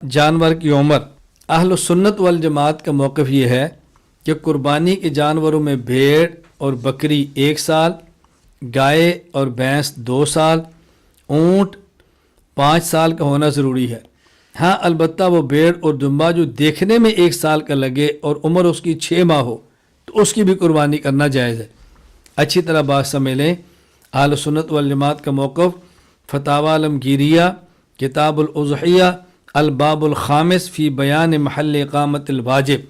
जानवर की उम्र। अहल सुन्नत वल जमात का मौक़िफ़ ये है कि कुर्बानी के जानवरों में भेड़ और बकरी 1 साल, गाय और भैंस 2 साल, ऊँट 5 साल का होना ज़रूरी है। हाँ, अलबत्ता वो भेड़ और दुम्बा जो देखने में 1 साल का लगे और उम्र उसकी 6 माह हो तो उसकी भी कुर्बानी करना जायज़ है। अच्छी तरह बात समझ लें। अहल सुन्नत वल जमात का मौक़िफ़ फतावा अलमगीरिया किताबुल उज़हिया अल-बाबुल खामिस फ़ी बयान महल इक़ामतिल वाजिब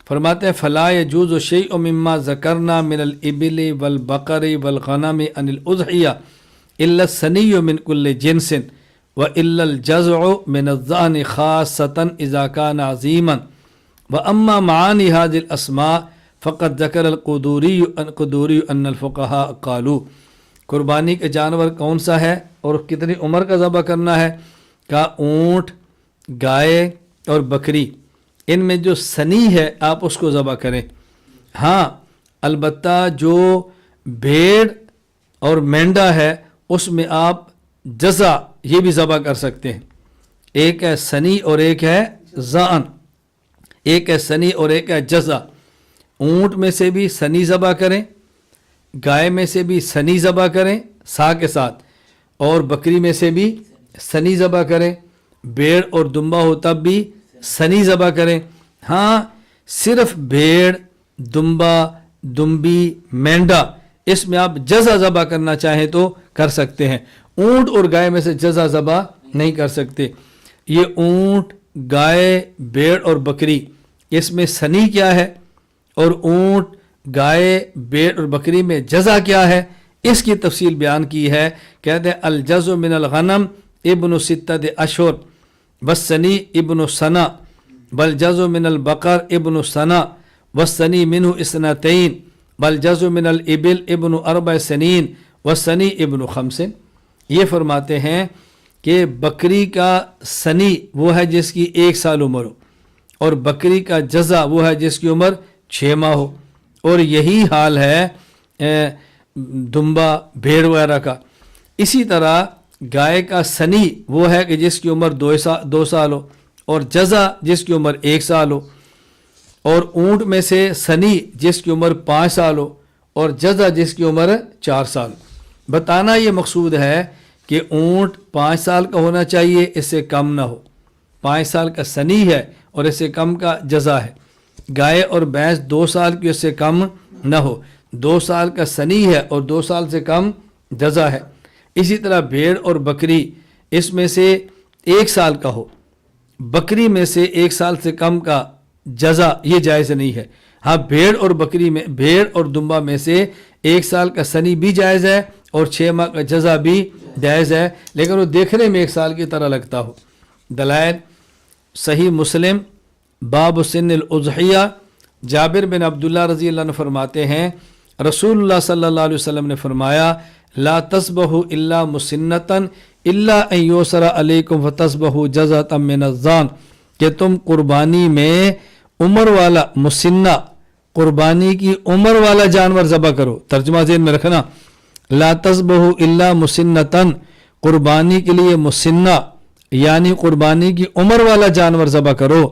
फरमाते हैं फ़ला यजूज़ु शैअ्उम मिम्मा ज़करना मिनल इबिली वल बकरी वल गनमी अनिल उज़हिया इल्ला सनिय्यु मिन कुल्लि जिन्सिन व इल्लल जज़अु मिनज़्ज़अनि ख़ास्सतन इज़ा काना अज़ीमन व अम्मा मानी हाज़िल अस्मा फ़क़द ज़करल क़ुदूरी अन्नल फ़ुक़हा क़ालू। कुर्बानी का जानवर कौन सा है और कितनी उम्र का ज़बह करना है? का ऊँट, गाय और बकरी, इनमें जो सनी है आप उसको ज़बह करें। हाँ, अलबत्ता जो भेड़ और मेंढा है उसमें आप जज़ा ये भी ज़बह कर सकते हैं। एक है सनी और एक है ज़ान, एक है सनी और एक है जज़ा। ऊँट में से भी सनी ज़बह करें, गाय में से भी सनी ज़बह करें सा के साथ, और बकरी में से भी सनी ज़बह करें। भेड़ और दुम्बा हो तब भी सनी ज़बह करें। हाँ, सिर्फ भेड़, दुम्बा, दुम्बी, मेंढा इसमें आप जज़ा ज़बह करना चाहें तो कर सकते हैं। ऊँट और गाय में से जज़ा ज़बह नहीं कर सकते। ये ऊँट, गाय, भेड़ और बकरी इसमें सनी क्या है और ऊँट, गाय, भेड़ और बकरी में जज़ा क्या है, इसकी तफसील बयान की है। कहते हैं अल जज़्उ मिनल गनम इब्नु सित्तत अशहुर वस्सनी इब्नु सना बल जज़्उ मिनल बकर इब्नु सना वस्सनी मिन्हु इसनतैन बल जज़्उ मिनल इबिल इब्नु अर्बअ सनीन वस्सनी इब्नु खमसिन। ये फरमाते हैं कि बकरी का सनी वो है जिसकी 1 साल उम्र हो और बकरी का जज़ा वो है जिसकी उम्र 6 माह हो, और यही हाल है दुम्बा, भेड़ वगैरह का। इसी तरह गाय का सनी वो है कि जिसकी उम्र 2 साल हो और जज़ा जिसकी उम्र 1 साल हो, और ऊँट में से सनी जिसकी उम्र 5 साल हो और जज़ा जिसकी उम्र 4 साल। बताना ये मकसूद है कि ऊँट 5 साल का होना चाहिए, इससे कम ना हो। 5 साल का सनी है और इससे कम का जज़ा है। गाय और भैंस 2 साल की, उससे कम न हो। 2 साल का सनी है और 2 साल से कम जज़ा है। इसी तरह भेड़ और बकरी इसमें से 1 साल का हो, बकरी में से 1 साल से कम का जज़ा ये जायज़ नहीं है। हाँ, भेड़ और बकरी में, भेड़ और दुम्बा में से 1 साल का सनी भी जायज़ है और 6 माह का जज़ा भी जायज़ है, लेकिन वो देखने में 1 साल की तरह लगता हो। दलाइल सही मुस्लिम बाब सिन्निल उज़हिया जाबिर बिन अब्दुल्ला रज़ी अल्लाह अन्हु फरमाते हैं रसूलुल्लाह सल्लल्लाहु अलैहि वसल्लम ने फरमाया ला तस्बहु इल्ला मुसिन्नतन इल्ला अन युसरा अलैकुम फतस्बहु जज़अतम मिनज़्ज़ान, कि तुम कुर्बानी में उम्र वाला मुसिन्ना, कुर्बानी की उम्र वाला जानवर ज़बह करो। तर्जुमा ज़हन में रखना, ला तस्बहु इल्ला मुसिन्नतन, कुर्बानी के लिए मुसिन्ना यानी कुर्बानी की उम्र वाला जानवर ज़बह करो।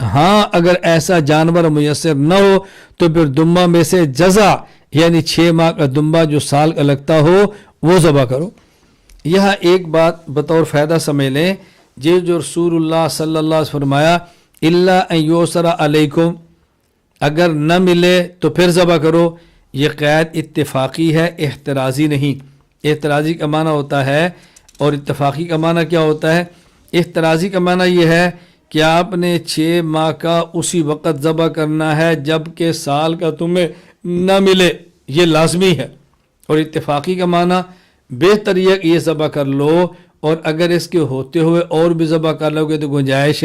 हाँ, अगर ऐसा जानवर मुयस्सर न हो तो फिर दुम्बा में से जज़ा यानी 6 माह का दुम्बा जो साल का लगता हो वो ज़बह करो। यह एक बात बतौर फ़ायदा समझ लें, जो रसूलुल्लाह सल्लल्लाहु अलैहि वसल्लम फरमाया इल्ला अन युसरा अलैकुम, अगर न मिले तो फिर ज़बह करो, ये क़ैद इत्तिफ़ाक़ी है, एहतराज़ी नहीं। एहतराज़ी का माना होता है और इत्तिफ़ाक़ी का माना क्या होता है? एहतराज़ी का माना ये है कि आपने 6 माह का उसी वक़्त ज़बह करना है जबकि साल का तुम्हें न मिले, ये लाजमी है। और इत्तिफ़ाक़ी का माना बेहतर ये ज़बह कर लो, और अगर इसके होते हुए और भी ज़बह कर लोगे तो गुंजाइश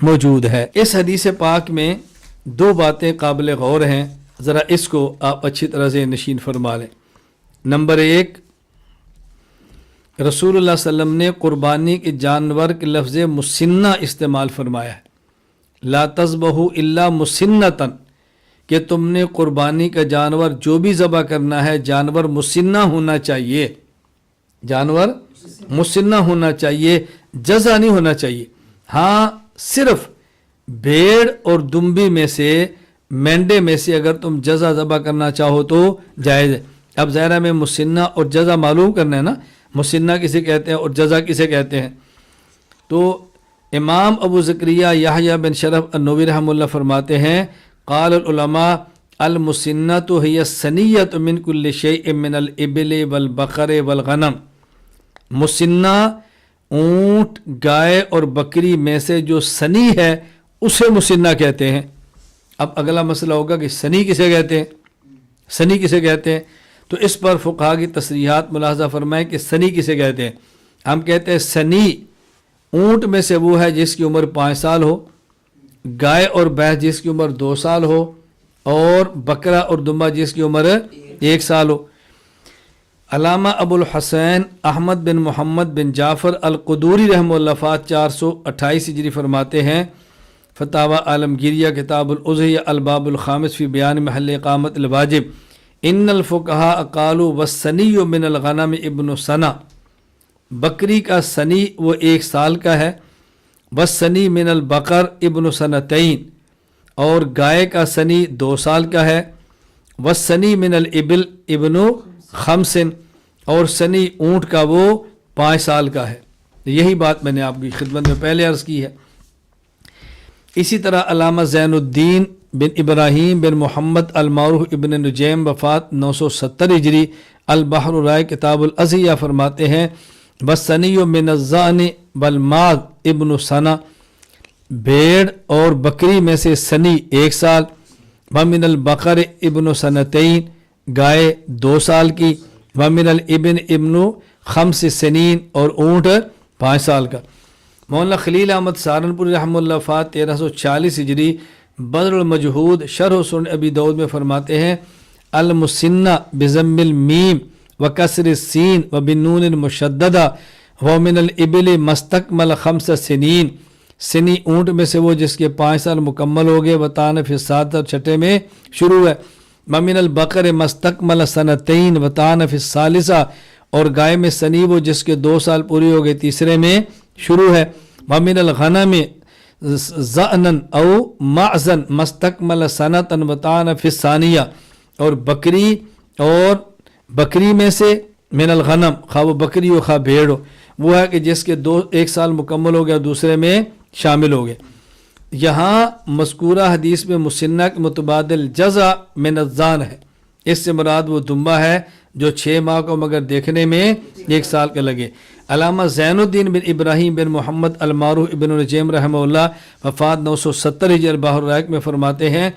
मौजूद है। इस हदीस पाक में 2 बातें काबिल गौर हैं, ज़रा इसको आप अच्छी तरह से नशीन फरमा लें। नंबर 1, रसूलुल्लाह सल्लल्लाहु अलैहि वसल्लम ने कुर्बानी के जानवर के लफ्ज़ मुसिन्ना इस्तेमाल फरमाया है। ला तज़बहु इल्ला मुसिन्नतन, कि तुमने कुर्बानी का जानवर जो भी ज़बह करना है जानवर मुसिन्ना होना चाहिए, जानवर मुसिन्ना होना चाहिए, जज़ा नहीं होना चाहिए। ہاں صرف بھیڑ اور دمبی میں سے مینڈے میں سے اگر تم جزا ذبح کرنا چاہو تو جائز ہے. اب ظاہر میں مسنہ اور جزا معلوم کرنا ہے نا, مسنہ کسے کہتے ہیں اور جزا کسے کہتے ہیں. تو امام ابو زکریا یحییٰ بن شرف النووی رحمہ اللہ فرماتے ہیں قال العلماء المسنۃ ہی السنیۃ من کل شیء من الابل والبقر والغنم. مسنہ اونٹ گائے اور بکری میں سے جو سنی ہے اسے مسنہ کہتے ہیں. اب اگلا مسئلہ ہوگا کہ سنی کسے کہتے ہیں, سنی کسے کہتے ہیں. تو اس پر فقہا کی تصریحات ملاحظہ فرمائیں کہ سنی کسے کہتے ہیں. ہم کہتے ہیں سنی اونٹ میں سے وہ ہے جس کی عمر 5 سال ہو, گائے اور بھینس جس کی عمر 2 سال ہو, اور بکرا اور دمبا جس کی عمر 1 سال ہو. علامہ ابو الحسین احمد بن محمد بن جعفر القدوری رحمہ اللہ وفات 428 ہجری فرماتے ہیں فتاوی عالمگیریہ کتاب الاضحیہ الباب الخامس فی بیان محل اقامت الواجب ان الفقہاء قالوا والسنی من الغنم ابن سنہ. بکری کا سنی وہ 1 سال کا ہے. والسنی من البقر ابن سنتین, اور گائے کا سنی 2 سال کا ہے. والسنی من الابل ابن 5, اور سنی اونٹ کا وہ 5 سال کا ہے. یہی بات میں نے آپ کی خدمت میں پہلے عرض کی ہے. اسی طرح علامہ زین الدین بن ابراہیم بن محمد المعروف ابن نجیم وفات 970 ہجری البحر الرائے کتاب الاضحیہ فرماتے ہیں والسنی من الضأن والماعز ابن سنہ. بھیڑ اور بکری میں سے سنی 1 سال. ومن البقر ابن سنتین, گائے 2 سال کی. ومن الابن ابن 5 سنین, اور اونٹ 5 سال کا. مولانا خلیل احمد سہارنپوری رحمہ اللہ وفات 1340 ہجری بدر المجہود شرح سنن ابی داؤد میں فرماتے ہیں المسنہ بضم المیم وکسر السین وبالنون المشددہ ومن الابل مستکمل 5 سنین. سنی اونٹ میں سے وہ جس کے 5 سال مکمل ہو گئے. وطان فی السادسہ, اور چھٹے میں شروع ہے. ومن البقر مستکمل سنتین وطان فی الثالثہ, اور گائے میں سنی وہ جس کے 2 سال پوری ہو گئے, تیسرے میں شروع ہے. ومن الغنم ضأنا او معزا مستکمل سنتن وطان فی الثانیہ, اور بکری میں سے من الغنم, خواہ وہ بکری ہو خواہ بھیڑ ہو, وہ ہے کہ جس کے 1 سال مکمل ہو گیا دوسرے میں شامل ہو گئے. یہاں مذکورہ حدیث میں مسنہ کے متبادل جزا من الضأن ہے. اس سے مراد وہ دمبا ہے جو 6 ماہ کو مگر دیکھنے میں 1 سال کا لگے. علامہ زین الدین بن ابراہیم بن محمد المعروف ابن نجیم رحمہ اللہ وفات 970 ہجری البحر الرائق میں فرماتے ہیں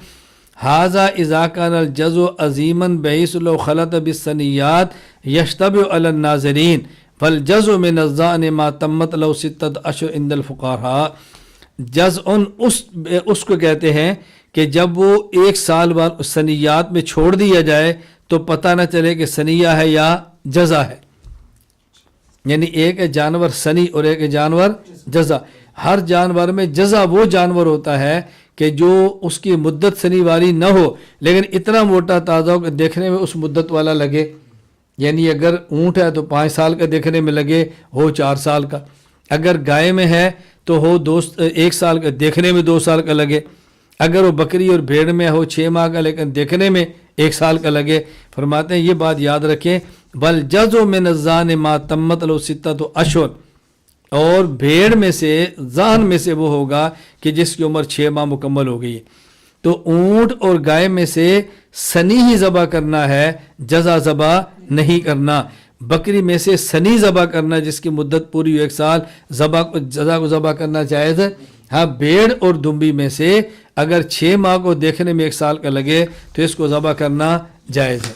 ھذا اذا كان الجزء عظیما بحیث لو خلط بالسنیات یشتبه علی الناظرین فالجزء من الضأن ما تمت له 6 اشہر عند الفقهاء. جزء اس کو کہتے ہیں کہ جب وہ 1 سال بعد سنیات میں چھوڑ دیا جائے تو پتہ نہ چلے کہ سنیہ ہے یا جزا ہے. یعنی ایک ہے جانور سنی اور ایک ہے جانور جزا. ہر جانور میں جزا وہ جانور ہوتا ہے کہ جو اس کی مدت سنی والی نہ ہو لیکن اتنا موٹا تازہ ہو کہ دیکھنے میں اس مدت والا لگے. یعنی اگر اونٹ ہے تو 5 سال کا دیکھنے میں لگے, ہو 4 سال کا. اگر گائے میں ہے تو ہو 1 سال کا, دیکھنے میں 2 سال کا لگے. اگر وہ بکری اور بھیڑ میں ہو 6 ماہ کا لیکن دیکھنے میں 1 سال کا لگے. فرماتے ہیں یہ بات یاد رکھیں بل جزء من الضأن ما تمت له 6 اشہر, اور بھیڑ میں سے ضأن میں سے وہ ہوگا کہ جس کی عمر 6 ماہ مکمل ہو گئی ہے. تو اونٹ اور گائے میں سے سنی ہی ذبح کرنا ہے, جزا ذبح نہیں کرنا. بکری میں سے سنی ذبح کرنا جس کی مدت پوری 1 سال, جزا کو ذبح کرنا جائز ہے. ہاں بھیڑ اور دمبی میں سے اگر 6 ماہ کو دیکھنے میں 1 سال کا لگے تو اس کو ذبح کرنا جائز ہے.